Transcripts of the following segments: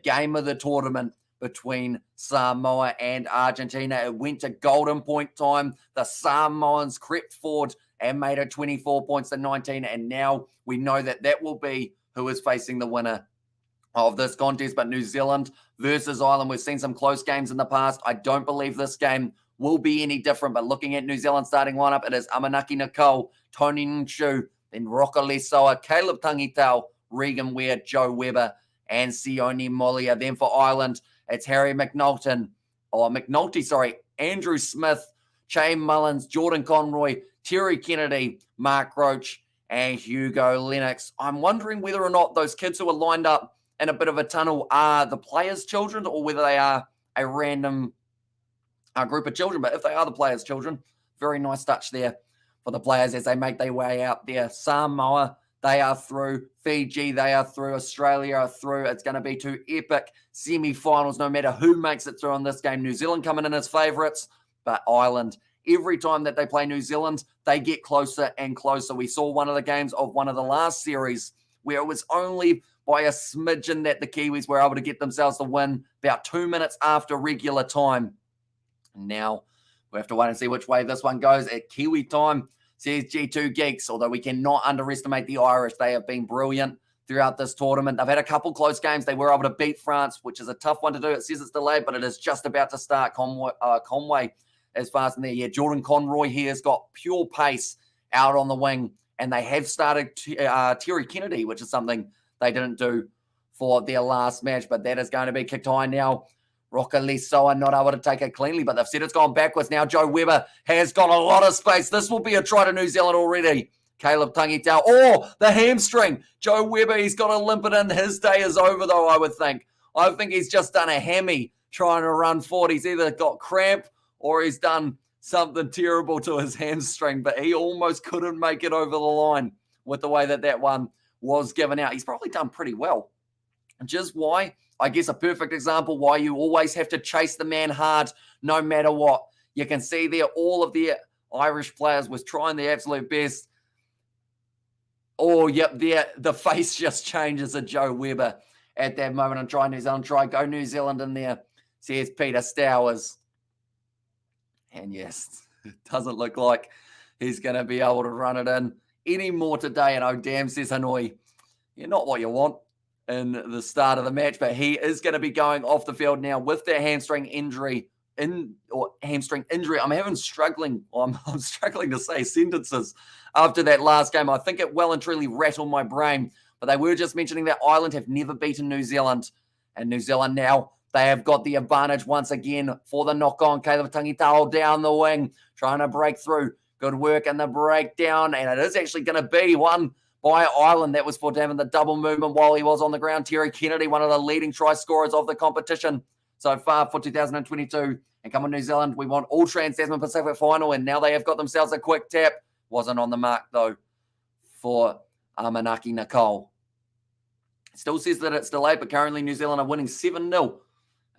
game of the tournament between Samoa and Argentina. It went to golden point time. The Samoans crept forward and made it 24 points to 19. And now we know that that will be who is facing the winner of this contest. But New Zealand versus Ireland, we've seen some close games in the past. I don't believe this game will be any different. But looking at New Zealand starting lineup, it is Amanaki Nicole, Tony Nshu, then Rockali Soa, Caleb Tangitau, Regan Ware, Joe Webber, and Sione Molia. Then for Ireland, it's Harry McNulty, Andrew Smith, Che Mullins, Jordan Conroy, Terry Kennedy, Mark Roach, and Hugo Lennox. I'm wondering whether or not those kids who are lined up in a bit of a tunnel are the players' children or whether they are a random group of children. But if they are the players' children, very nice touch there for the players as they make their way out there. Samoa, they are through. Fiji, they are through. Australia are through. It's going to be two epic semi-finals no matter who makes it through on this game. New Zealand coming in as favourites, but Ireland, every time that they play New Zealand, they get closer and closer. We saw one of the games of one of the last series where it was only by a smidgen that the Kiwis were able to get themselves the win about 2 minutes after regular time. And now we have to wait and see which way this one goes. At Kiwi time, says G2 Geeks, although we cannot underestimate the Irish. They have been brilliant throughout this tournament. They've had a couple close games. They were able to beat France, which is a tough one to do. It says it's delayed, but it is just about to start. Conway is fast in there. Yeah, Jordan Conroy here has got pure pace out on the wing, and they have started Terry Kennedy, which is something they didn't do for their last match, but that is going to be kicked high now. Rockali Soa not able to take it cleanly, but they've said it's gone backwards. Now Joe Webber has got a lot of space. This will be a try to New Zealand already. Caleb Tangitau. Oh, the hamstring. Joe Webber, he's got to limp it in. His day is over, though, I would think. I think he's just done a hammy trying to run forward. He's either got cramp or he's done something terrible to his hamstring, but he almost couldn't make it over the line with the way that that one was given out. He's probably done pretty well. Just why? I guess a perfect example why you always have to chase the man hard no matter what. You can see there all of the Irish players was trying their absolute best. Oh, yep, there the face just changes of Joe Webber at that moment. And try New Zealand, go New Zealand in there, says Peter Stowers. And yes, it doesn't look like he's going to be able to run it in anymore today. And oh, damn, says Hanoi. You're not what you want in the start of the match, but he is going to be going off the field now with that hamstring injury. I'm struggling to say sentences after that last game. I think it well and truly rattled my brain, but they were just mentioning that Ireland have never beaten New Zealand, and New Zealand now, they have got the advantage once again for the knock-on. Caleb Tangitau down the wing, trying to break through. Good work in the breakdown, and it is actually going to be one by Ireland. That was for having the double movement while he was on the ground. Terry Kennedy, one of the leading try scorers of the competition so far for 2022. And come on, New Zealand, we want all Trans-Tasman Pacific final, and now they have got themselves a quick tap. Wasn't on the mark, though, for Amanaki Nicole. It still says that it's delayed, but currently New Zealand are winning 7-0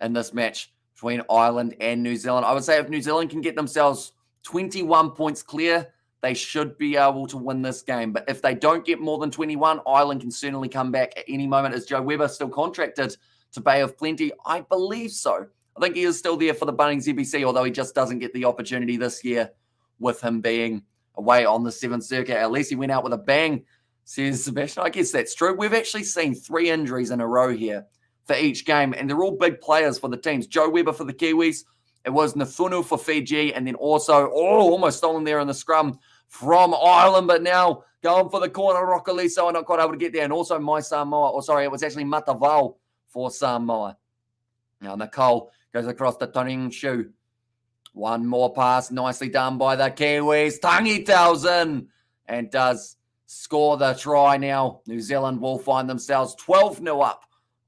in this match between Ireland and New Zealand. I would say if New Zealand can get themselves 21 points clear, they should be able to win this game. But if they don't get more than 21, Ireland can certainly come back at any moment. Is Joe Webber still contracted to Bay of Plenty? I believe so. I think he is still there for the Bunnings EBC, although he just doesn't get the opportunity this year with him being away on the 7th circuit. At least he went out with a bang, says Sebastian. I guess that's true. We've actually seen 3 injuries in a row here for each game, and they're all big players for the teams. Joe Webber for the Kiwis. It was Nathunu for Fiji, and then also, almost stolen there in the scrum from Ireland, but now going for the corner, Rockaliso, not quite able to get there, and also my Samoa, it was actually Matavao for Samoa. Now Nicole goes across the Tony Nshu. One more pass, nicely done by the Kiwis. Tangitau's in and does score the try now. New Zealand will find themselves 12-0 up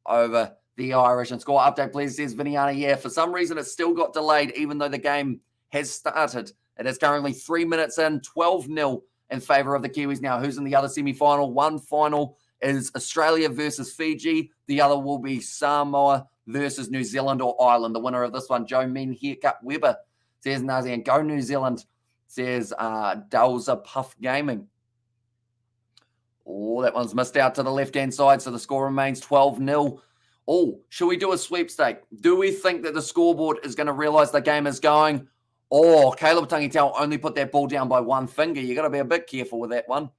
over the Irish. And score update, please, says Viniana. Yeah, for some reason it still got delayed, even though the game has started. It is currently 3 minutes in, 12-0 in favour of the Kiwis. Now, who's in the other semi-final? One final is Australia versus Fiji. The other will be Samoa versus New Zealand or Ireland. The winner of this one, Joe Mean Haircut Webber, says Nazi. And go New Zealand, says Dalza Puff Gaming. Oh, that one's missed out to the left-hand side, so the score remains 12-0. Oh, should we do a sweepstake? Do we think that the scoreboard is going to realize the game is going? Or Caleb Tangitau only put that ball down by one finger. You got to be a bit careful with that one.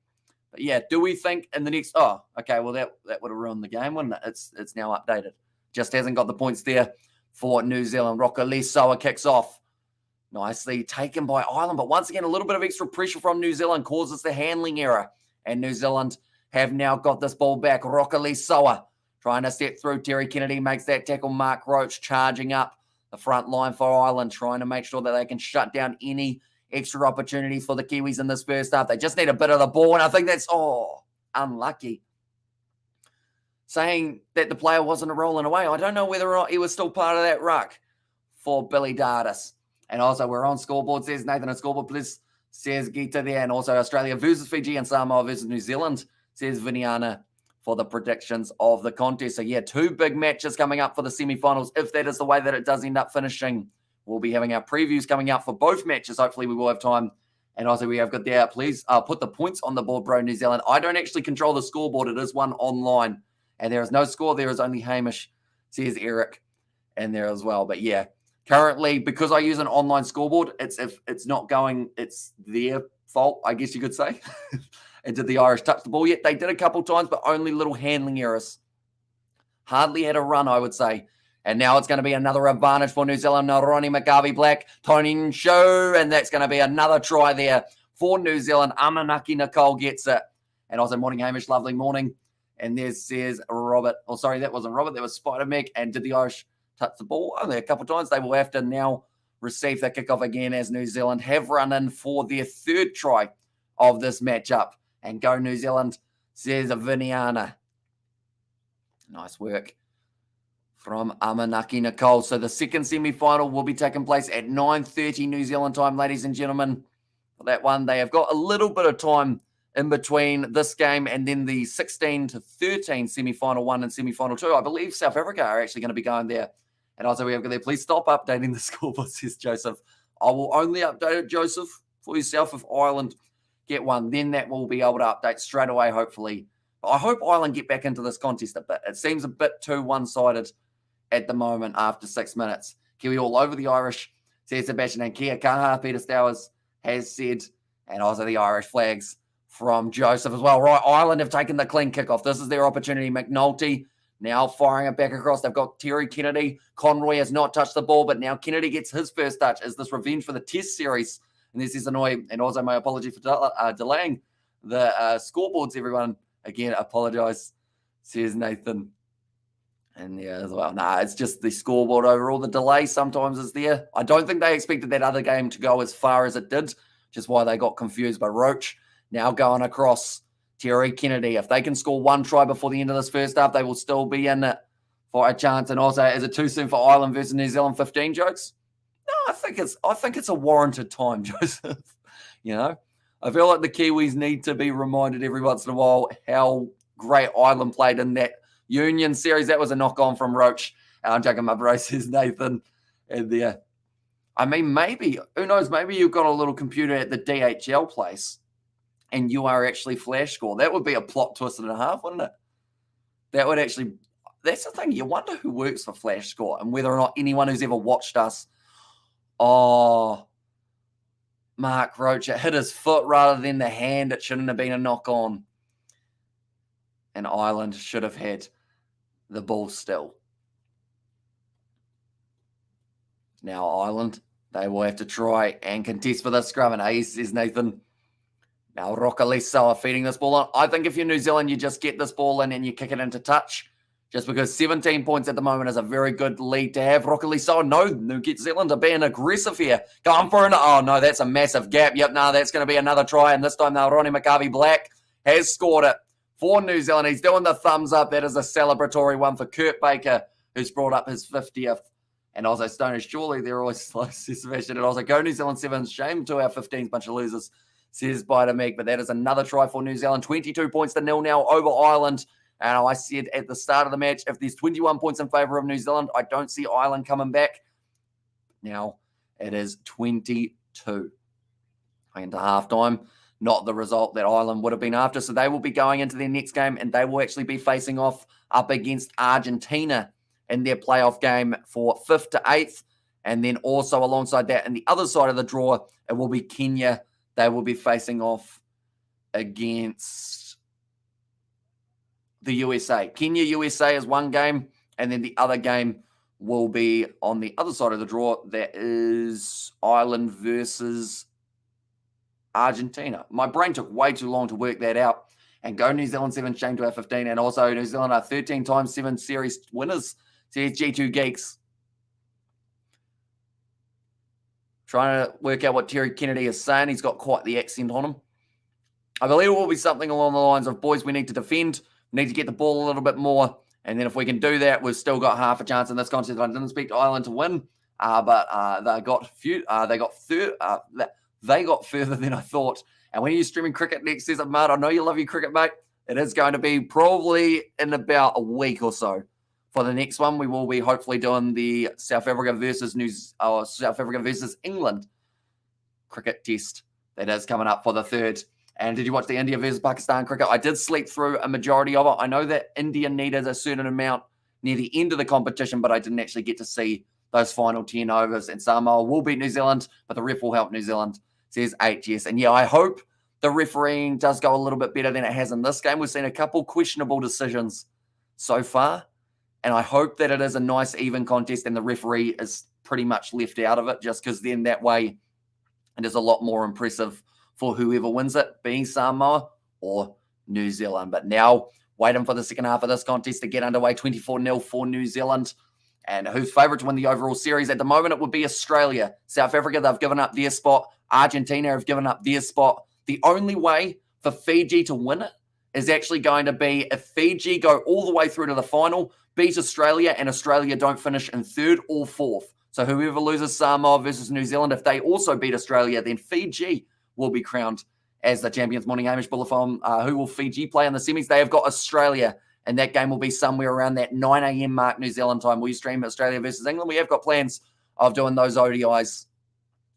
But yeah, do we think in the next... Oh, okay, well, that would have ruined the game, wouldn't it? It's now updated. Just hasn't got the points there for New Zealand. Rokalisoa kicks off. Nicely taken by Ireland. But once again, a little bit of extra pressure from New Zealand causes the handling error. And New Zealand have now got this ball back. Rokalisoa trying to step through. Terry Kennedy makes that tackle. Mark Roach charging up the front line for Ireland, trying to make sure that they can shut down any extra opportunities for the Kiwis in this first half. They just need a bit of the ball, and I think that's, unlucky. Saying that the player wasn't rolling away. I don't know whether or not he was still part of that ruck for Billy Dardis. And also, we're on scoreboard, says Nathan, on scoreboard, please, says Gita there. And also, Australia versus Fiji and Samoa versus New Zealand, says Viniana, for the predictions of the contest. So, yeah, 2 big matches coming up for the semi-finals. If that is the way that it does end up finishing, we'll be having our previews coming out for both matches. Hopefully, we will have time. And also, we have got there. Please put the points on the board, bro, New Zealand. I don't actually control the scoreboard. It is one online. And there is no score. There is only Hamish, says Eric, in there as well. But, yeah, currently, because I use an online scoreboard, if it's not going, it's their fault, I guess you could say. And did the Irish touch the ball yet? They did a couple times, but only little handling errors. Hardly had a run, I would say. And now it's going to be another advantage for New Zealand. Ronnie McGarvey Black, Tony Nsho, and that's going to be another try there for New Zealand. Amanaki Nicole gets it. And also, morning, Hamish, lovely morning. And there says Robert. Oh, sorry, that wasn't Robert. That was Spider-Meg. And did the Irish touch the ball? Only a couple times. They will have to now receive the kickoff again as New Zealand have run in for their 3rd try of this matchup. And go New Zealand, says Viniana. Nice work from Amanaki Nicole. So the second semi-final will be taking place at 9:30 New Zealand time, ladies and gentlemen. For that one, they have got a little bit of time in between this game and then the 16-13 semi-final 1 and semi-final 2. I believe South Africa are actually going to be going there. And also we have got there, please stop updating the scoreboard, says Joseph. I will only update it, Joseph, for yourself if Ireland get one. Then that will be able to update straight away, hopefully. But I hope Ireland get back into this contest a bit. It seems a bit too one-sided at the moment after 6 minutes. Kiwi all over the Irish, says Sebastian, and Kia Kaha, Peter Stowers has said, and also the Irish flags from Joseph as well. Right, Ireland have taken the clean kickoff. This is their opportunity. McNulty now firing it back across. They've got Terry Kennedy. Conroy has not touched the ball, but now Kennedy gets his first touch. Is this revenge for the Test series? And this is annoying. And also my apology for delaying the scoreboards, everyone. Again, apologize, says Nathan. And yeah, as well. It's just the scoreboard overall. The delay sometimes is there. I don't think they expected that other game to go as far as it did, which is why they got confused by Roach. Now going across Terry Kennedy. If they can score 1 try before the end of this first half, they will still be in it for a chance. And also, is it too soon for Ireland versus New Zealand 15 jokes? No, I think it's a warranted time, Joseph. You know, I feel like the Kiwis need to be reminded every once in a while how great Ireland played in that Union series. That was a knock-on from Roach. I'm joking, my bro, says Nathan. And there, I mean, maybe, who knows, maybe you've got a little computer at the DHL place and you are actually flash score. That would be a plot twist and a half, wouldn't it? That would actually, that's the thing. You wonder who works for Flash Score and whether or not anyone who's ever watched us. Oh, Mark Roach, it hit his foot rather than the hand. It shouldn't have been a knock-on. And Ireland should have had the ball still. Now Ireland, they will have to try and contest for this scrum. And ace, says Nathan. Now Rokalisoa feeding this ball on. I think if you're New Zealand, you just get this ball in and you kick it into touch. Just because 17 points at the moment is a very good lead to have. Rokalisoa, no, New Zealand are being aggressive here. Going for an, oh no, that's a massive gap. Yep, no, that's going to be another try. And this time now Ronnie McGarvey Black has scored it for New Zealand. He's doing the thumbs up. That is a celebratory one for Kurt Baker, who's brought up his 50th. And also Stoners, surely they're always slow, says Sebastian. And also go New Zealand Sevens. Shame to our 15th bunch of losers, says Spider Meg. But that is another try for New Zealand. 22 points to 0 now over Ireland. And I said at the start of the match, if there's 21 points in favour of New Zealand, I don't see Ireland coming back. Now it is 22. Into halftime. Not the result that Ireland would have been after. So they will be going into their next game and they will actually be facing off up against Argentina in their playoff game for 5th to 8th. And then also alongside that, in the other side of the draw, it will be Kenya. They will be facing off against the USA. Kenya, USA is one game, and then the other game will be on the other side of the draw. That is Ireland versus Argentina. My brain took way too long to work that out. And go New Zealand 7, shame to our 15. And also New Zealand are 13 times 7 series winners. Says G2 Geeks. Trying to work out what Terry Kennedy is saying. He's got quite the accent on him. I believe it will be something along the lines of, boys, we need to defend. We need to get the ball a little bit more. And then if we can do that, we've still got half a chance in this contest. I didn't expect Ireland to win, but they got further than I thought. And when you're streaming cricket next, says Ahmad, I know you love your cricket, mate. It is going to be probably in about a week or so. For the next one, we will be hopefully doing the South Africa versus England cricket test that is coming up for the 3rd. And did you watch the India versus Pakistan cricket? I did sleep through a majority of it. I know that India needed a certain amount near the end of the competition, but I didn't actually get to see those final 10 overs. And Samoa will beat New Zealand, but the ref will help New Zealand, says HS. And yeah, I hope the refereeing does go a little bit better than it has in this game. We've seen a couple questionable decisions so far, and I hope that it is a nice, even contest and the referee is pretty much left out of it, just because then that way it is a lot more impressive for whoever wins it, being Samoa or New Zealand. But now, waiting for the second half of this contest to get underway, 24-0 for New Zealand. And who's favourite to win the overall series? At the moment, it would be Australia. South Africa, they've given up their spot. Argentina have given up their spot. The only way for Fiji to win it is actually going to be if Fiji go all the way through to the final, beat Australia, and Australia don't finish in 3rd or 4th. So whoever loses Samoa versus New Zealand, if they also beat Australia, then Fiji will be crowned as the champions. Morning, Hamish Bullafon. Who will Fiji play in the semis? They have got Australia, and that game will be somewhere around that 9 a.m. mark New Zealand time. We stream Australia versus England. We have got plans of doing those ODIs.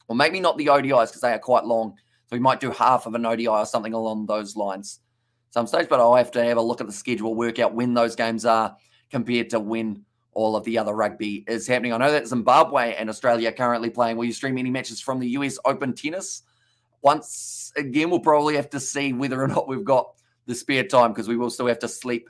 Or maybe not the ODIs because they are quite long. So we might do half of an ODI or something along those lines some stage, but I'll have to have a look at the schedule, work out when those games are compared to when all of the other rugby is happening. I know that Zimbabwe and Australia are currently playing. Will you stream any matches from the US Open tennis? Once again, we'll probably have to see whether or not we've got the spare time because we will still have to sleep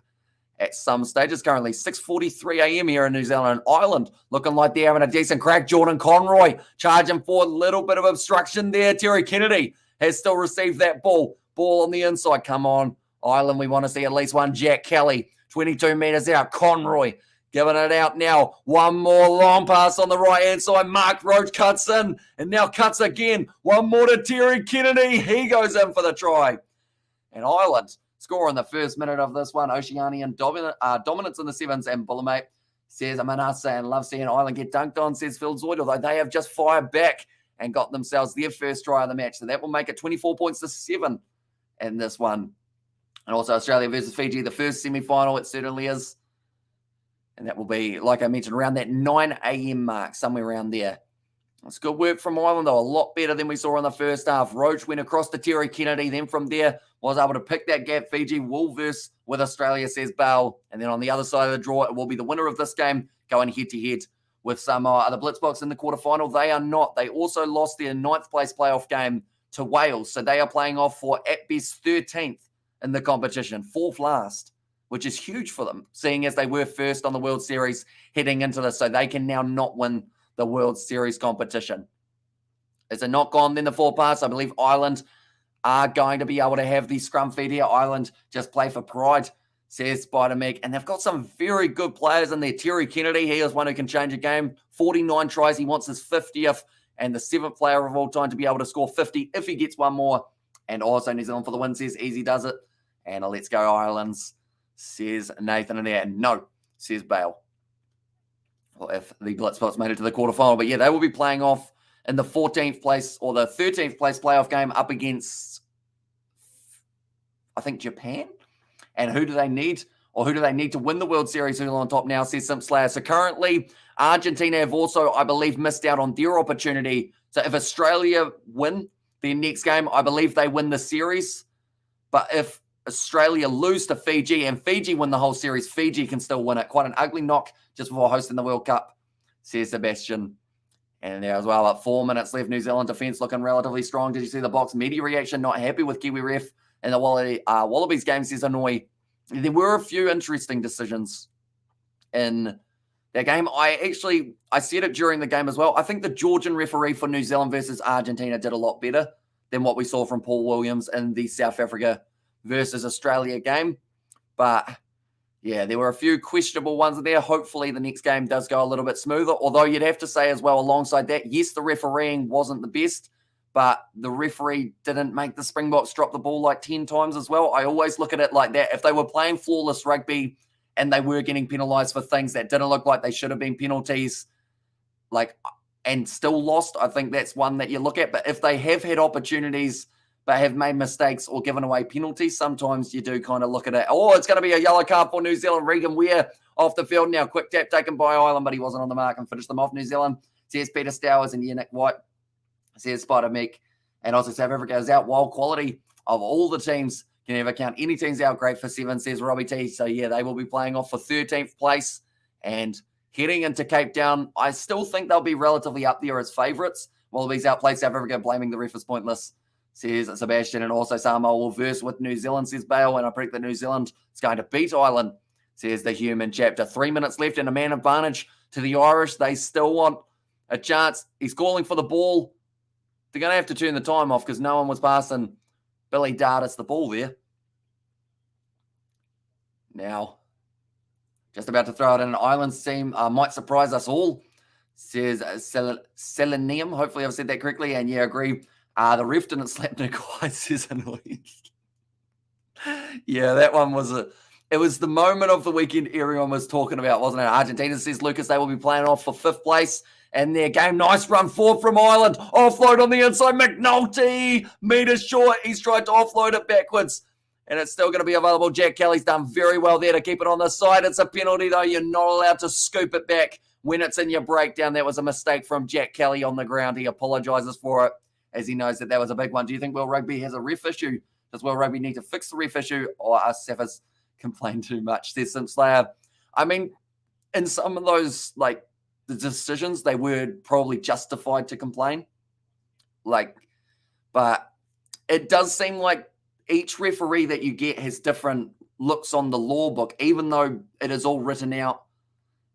at some stages. Currently 6:43 a.m. here in New Zealand and Ireland, looking like they're having a decent crack. Jordan Conroy charging for a little bit of obstruction there. Terry Kennedy has still received that ball. Ball on the inside. Come on, Ireland. We want to see at least one. Jack Kelly, 22 metres out. Conroy giving it out now. One more long pass on the right-hand side. Mark Roach cuts in and now cuts again. One more to Terry Kennedy. He goes in for the try. And Ireland score in the first minute of this one. Oceanian dominance in the sevens. And Bullamate says, Manasa and love seeing Ireland get dunked on, says Phil Zoid, although they have just fired back and got themselves their first try of the match. So that will make it 24 points to 7 in this one. And also Australia versus Fiji, the first semi-final, it certainly is. And that will be, like I mentioned, around that 9 a.m. mark, somewhere around there. It's good work from Ireland, though. A lot better than we saw in the first half. Roach went across to Terry Kennedy. Then from there, was able to pick that gap. Fiji will verse with Australia, says Bale. And then on the other side of the draw, it will be the winner of this game going head-to-head with Samoa. Are the Blitzboks in the quarterfinal? They are not. They also lost their 9th place playoff game to Wales. So they are playing off for, at best, 13th in the competition. 4th last, which is huge for them, seeing as they were first on the World Series heading into this. So they can now not win the World Series competition. Is it not gone then the 4 pass? I believe Ireland are going to be able to have the scrum feed here. Ireland just play for pride, says Spider-Meg. And they've got some very good players in there. Terry Kennedy, he is one who can change a game. 49 tries. He wants his 50th and the 7th player of all time to be able to score 50 if he gets one more. And also New Zealand for the win, says Easy does it. And a let's go Ireland's, says Nathan in there. And no, says Bale. Well, if the Blitzboks made it to the quarterfinal. But yeah, they will be playing off in the 14th place or the 13th place playoff game up against, I think, Japan. And who do they need? Or who do they need to win the World Series? Who's on top now, says Simp Slayer. So currently, Argentina have also, I believe, missed out on their opportunity. So if Australia win their next game, I believe they win the series. But if Australia lose to Fiji and Fiji win the whole series, Fiji can still win it. Quite an ugly knock just before hosting the World Cup, says Sebastian. And there as well, at 4 minutes left, New Zealand defence looking relatively strong. Did you see the box media reaction? Not happy with Kiwi ref and the Wallabies game, says Hanoi. There were a few interesting decisions in that game. I said it during the game as well. I think the Georgian referee for New Zealand versus Argentina did a lot better than what we saw from Paul Williams in the South Africa versus Australia game. But yeah, there were a few questionable ones in there. Hopefully the next game does go a little bit smoother. Although you'd have to say as well alongside that, yes, the refereeing wasn't the best, but the referee didn't make the Springboks drop the ball like 10 times as well. I always look at it like that. If they were playing flawless rugby and they were getting penalised for things that didn't look like they should have been penalties, and still lost, I think that's one that you look at. But if they have had opportunities but have made mistakes or given away penalties, sometimes you do kind of look at it. Oh, it's going to be a yellow card for New Zealand. Regan Ware off the field now. Quick tap taken by Ireland, but he wasn't on the mark and finished them off. New Zealand, says Peter Stowers and Yannick White, says Spider Meek. And also South Africa is out. Wild quality of all the teams. Can never count any teams out. Great for 7, says Robbie T. So, yeah, they will be playing off for 13th place. And heading into Cape Town, I still think they'll be relatively up there as favourites. Wallabies outplayed South Africa, blaming the ref is pointless, says Sebastian. And also Samoa will verse with New Zealand, says Bale. And I predict that New Zealand is going to beat Ireland, says the human chapter. 3 minutes left and a man advantage to the Irish. They still want a chance. He's calling for the ball. They're going to have to turn the time off because no one was passing Billy Dartis the ball there. Now, just about to throw it in. An Islands team might surprise us all, says Selenium. Hopefully I've said that correctly. And yeah, agree. The ref didn't slap Nick White, says annoying. Yeah, that one was it was the moment of the weekend everyone was talking about, wasn't it? Argentina, says Lucas, they will be playing off for 5th place. And their game, nice run forward from Ireland. Offload on the inside. McNulty, meters short. He's tried to offload it backwards. And it's still going to be available. Jack Kelly's done very well there to keep it on the side. It's a penalty, though. You're not allowed to scoop it back when it's in your breakdown. That was a mistake from Jack Kelly on the ground. He apologises for it as he knows that that was a big one. Do you think World Rugby has a ref issue? Does World Rugby need to fix the ref issue? Or are Saffers complain too much? Says Sim Slayer. I mean, in some of those, the decisions, they were probably justified to complain. But it does seem like each referee that you get has different looks on the law book, even though it is all written out.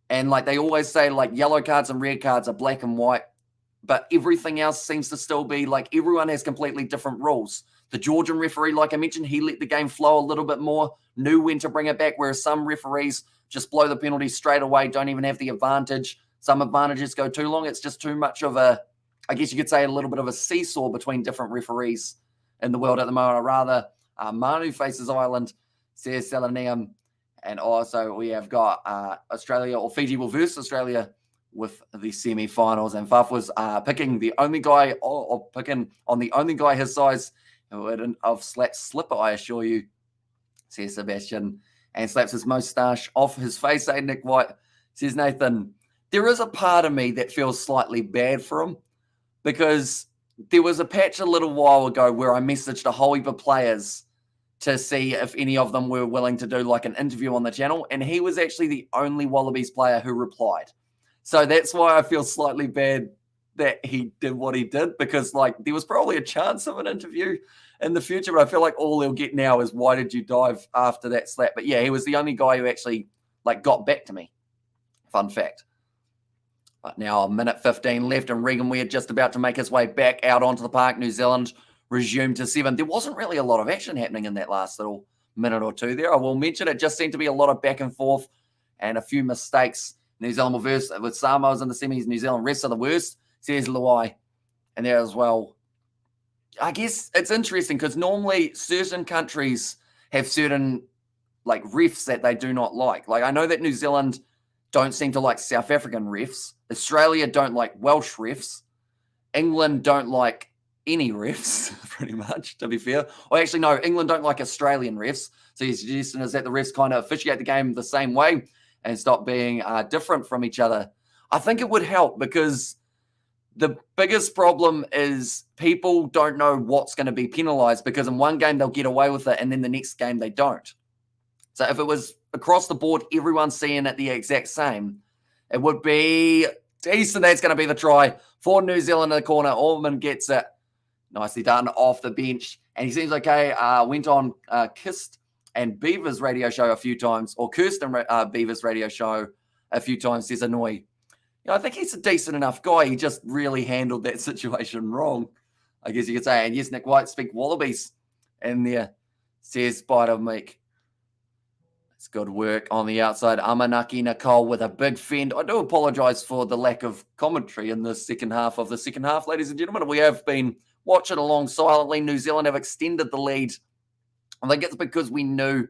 And they always say yellow cards and red cards are black and white, but everything else seems to still be everyone has completely different rules. The Georgian referee, like I mentioned, he let the game flow a little bit more, knew when to bring it back, whereas some referees just blow the penalty straight away, don't even have the advantage. Some advantages go too long. It's just too much of I guess you could say a little bit of a seesaw between different referees in the world at the moment. Or rather, Manu faces Ireland, says Selenium. And also we have got Australia, or Fiji will verse Australia with the semi-finals. And Faf was picking the only guy, or picking on the only guy his size of slipper, I assure you, says Sebastian. And slaps his moustache off his face, say Nick White, says Nathan. There is a part of me that feels slightly bad for him because there was a patch a little while ago where I messaged a whole heap of players to see if any of them were willing to do an interview on the channel, and he was actually the only Wallabies player who replied. So that's why I feel slightly bad that he did what he did, because there was probably a chance of an interview in the future, but I feel like all he'll get now is why did you dive after that slap? But yeah, he was the only guy who actually got back to me. Fun fact. But now a minute 15 left, and Regan Ware just about to make his way back out onto the park. New Zealand resumed to 7. There wasn't really a lot of action happening in that last little minute or two there. I will mention it just seemed to be a lot of back and forth and a few mistakes. New Zealand will verse with Samoa's in the semis. New Zealand rest are the worst, says Luai. And there as well. I guess it's interesting because normally certain countries have certain refs that they do not like. I know that New Zealand don't seem to like South African refs. Australia don't like Welsh refs. England don't like any refs, pretty much, to be fair. Or actually, no, England don't like Australian refs. So your suggestion is that the refs kind of officiate the game the same way and stop being different from each other. I think it would help because The biggest problem is people don't know what's going to be penalised, because in one game they'll get away with it and then the next game they don't. So if it was across the board, everyone's seeing it the exact same, it would be decent. That's going to be the try for New Zealand in the corner. Orman gets it. Nicely done off the bench. And he seems okay. Went on Kist and Beaver's radio show a few times, or Kirsten Beaver's radio show a few times, says Annoy. I think he's a decent enough guy. He just really handled that situation wrong, I guess you could say. And yes, Nick White speak Wallabies in there, says Spider Meek. It's good work on the outside. Amanaki Nicole with a big fend. I do apologise for the lack of commentary in the second half of the second half, ladies and gentlemen. We have been watching along silently. New Zealand have extended the lead. I think it's because we knew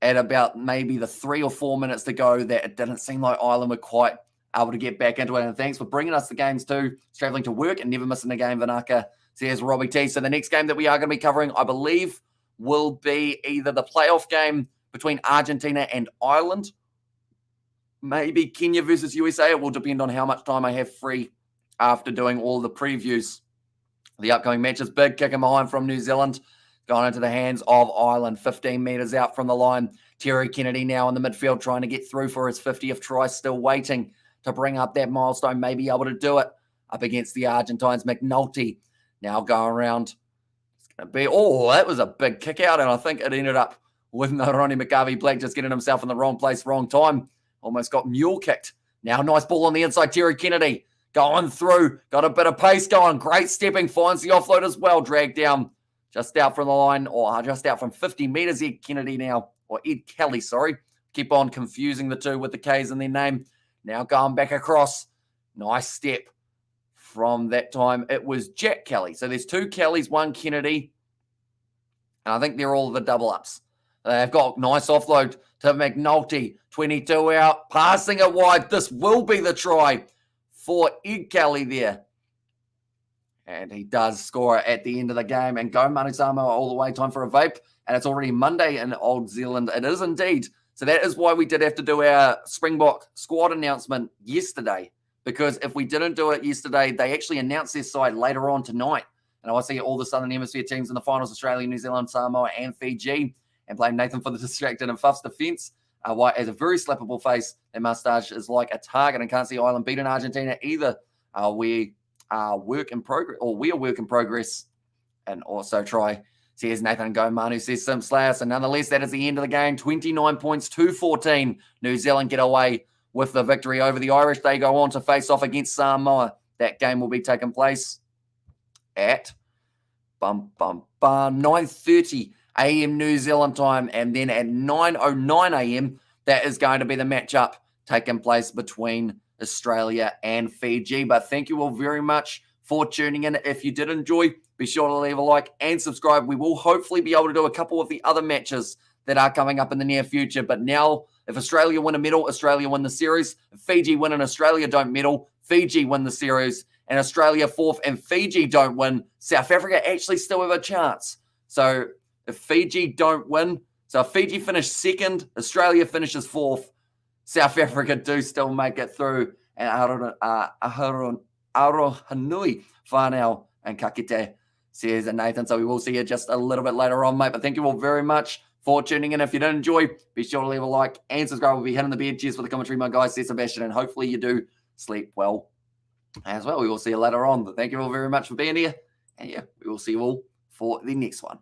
at about maybe the 3 or 4 minutes to go that it didn't seem like Ireland were quite able to get back into it. And thanks for bringing us the games too. Travelling to work and never missing a game, Vanaka, says Robbie T. So the next game that we are going to be covering, I believe, will be either the playoff game between Argentina and Ireland, maybe Kenya versus USA. It will depend on how much time I have free after doing all the previews. The upcoming matches, big kick in behind from New Zealand, going into the hands of Ireland, 15 metres out from the line. Terry Kennedy now in the midfield trying to get through for his 50th try, still waiting to bring up that milestone, may be able to do it up against the Argentines. McNulty now going around. It's going to be, that was a big kick out, and I think it ended up with Ronnie McGarvey-Black just getting himself in the wrong place, wrong time. Almost got mule kicked. Now nice ball on the inside. Terry Kennedy going through. Got a bit of pace going. Great stepping. Finds the offload as well. Dragged down just out from the line, or just out from 50 metres. Ed Kennedy now, or Ed Kelly, sorry. Keep on confusing the two with the K's in their name. Now going back across. Nice step from that time. It was Jack Kelly. So there's 2 Kellys, 1 Kennedy. And I think they're all the double ups. They've got nice offload to McNulty. 22 out. Passing it wide. This will be the try for Ed Kelly there. And he does score at the end of the game. And go Manu Samoa all the way. Time for a vape. And it's already Monday in Old Zealand. It is indeed. So that is why we did have to do our Springbok squad announcement yesterday. Because if we didn't do it yesterday, they actually announced their side later on tonight. And I see all the Southern Hemisphere teams in the finals, Australia, New Zealand, Samoa, and Fiji. And blame Nathan for the distracted and Fuff's defence. White has a very slappable face. Their moustache is like a target, and can't see Ireland beating Argentina either. We are work in progress, or we are work in progress. And also try, says Nathan Gomanu, says Sim Slayer. So nonetheless, that is the end of the game. 29 points to 14. New Zealand get away with the victory over the Irish. They go on to face off against Samoa. That game will be taking place at 9:30 a.m. New Zealand time, and then at 9:09 a.m. that is going to be the matchup taking place between Australia and Fiji. But thank you all very much for tuning in. If you did enjoy, be sure to leave a like and subscribe. We will hopefully be able to do a couple of the other matches that are coming up in the near future. But now, if Australia win a medal, Australia win the series. If Fiji win and Australia don't medal, Fiji win the series. And Australia fourth and Fiji don't win, South Africa actually still have a chance. So if Fiji don't win, so if Fiji finish second, Australia finishes fourth, South Africa do still make it through. And Arohanui, Whanau, and Kakite, says Nathan. So we will see you just a little bit later on, mate. But thank you all very much for tuning in. If you did enjoy, be sure to leave a like and subscribe. We'll be hitting the bed. Cheers for the commentary, my guy, says Sebastian. And hopefully you do sleep well as well. We will see you later on. But thank you all very much for being here. And yeah, we will see you all for the next one.